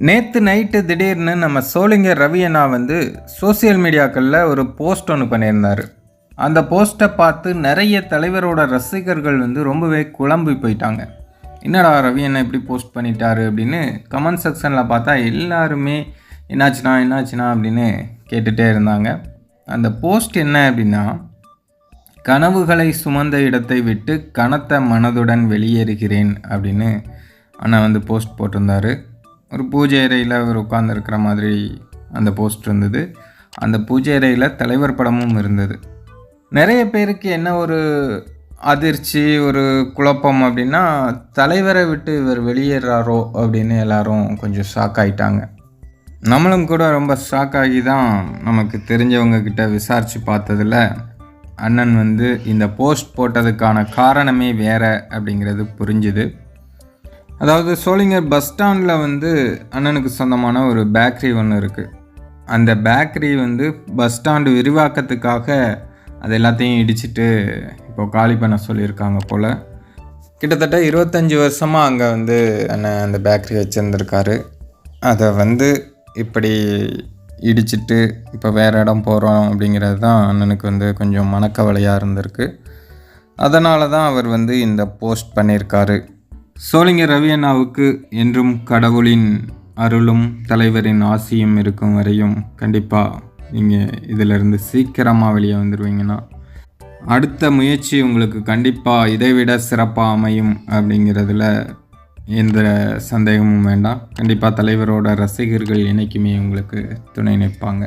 நேற்று நைட்டு திடீர்னு நம்ம சோளிங்கர் ரவி அண்ணா வந்து சோசியல் மீடியாக்களில் ஒரு போஸ்ட் ஒன்று பண்ணியிருந்தார். அந்த போஸ்ட்டை பார்த்து நிறைய தலைவரோட ரசிகர்கள் வந்து ரொம்பவே குழம்பி போயிட்டாங்க. என்னடா ரவி அண்ணா இப்படி போஸ்ட் பண்ணிட்டாரு அப்படின்னு கமெண்ட் செக்ஷனில் பார்த்தா எல்லாருமே என்னாச்சுனா அப்படின்னு கேட்டுகிட்டே இருந்தாங்க. அந்த போஸ்ட் என்ன அப்படின்னா, கனவுகளை சுமந்த இடத்தை விட்டு கனத்த மனதுடன் வெளியேறுகிறேன் அப்படின்னு அண்ணா வந்து போஸ்ட் போட்டிருந்தார். ஒரு பூஜை அறையில் அவர் உட்கார்ந்துருக்கிற மாதிரி அந்த போஸ்ட் இருந்தது. அந்த பூஜை அறையில் தலைவர் படமும் இருந்தது. நிறைய பேருக்கு என்ன ஒரு அதிர்ச்சி, ஒரு குழப்பம் அப்படின்னா, தலைவரை விட்டு இவர் வெளியேறாரோ அப்படின்னு எல்லாரும் கொஞ்சம் ஷாக் ஆகிட்டாங்க. நம்மளும் கூட ரொம்ப ஷாக் ஆகி தான் நமக்கு தெரிஞ்சவங்க கிட்ட விசாரித்து பார்த்ததில் அண்ணன் வந்து இந்த போஸ்ட் போட்டதுக்கான காரணமே வேறு அப்படிங்கிறது புரிஞ்சுது. அதாவது சோளிங்கர் பஸ் ஸ்டாண்டில் வந்து அண்ணனுக்கு சொந்தமான ஒரு பேக்கரி ஒன்று இருக்குது. அந்த பேக்கரி வந்து பஸ் ஸ்டாண்டு விரிவாக்கத்துக்காக அது எல்லாத்தையும் இடிச்சிட்டு இப்போ காலி பண்ண சொல்லியிருக்காங்க போல். கிட்டத்தட்ட 25 வருஷமாக அங்கே வந்து அண்ணன் அந்த பேக்கரி வச்சுருந்துருக்காரு. அதை வந்து இப்படி இடிச்சிட்டு இப்போ வேறு இடம் போகிறோம் அப்படிங்கிறது தான் அண்ணனுக்கு வந்து கொஞ்சம் மனக்கவலையாக இருந்திருக்கு. அதனால தான் அவர் வந்து இந்த போஸ்ட் பண்ணியிருக்காரு. சோளிங்கர் ரவி அண்ணாவுக்கு என்றும் கடவுளின் அருளும் தலைவரின் ஆசியும் இருக்கும் வரையும் கண்டிப்பாக நீங்கள் இதிலிருந்து சீக்கிரமாக வெளியே வந்துடுவீங்கன்னா அடுத்த முயற்சி உங்களுக்கு கண்டிப்பாக இதைவிட சிறப்பாக அமையும் அப்படிங்கிறதுல எந்த சந்தேகமும் வேண்டாம். கண்டிப்பாக தலைவரோட ரசிகர்கள் என்றைக்குமே உங்களுக்கு துணை நிற்பாங்க.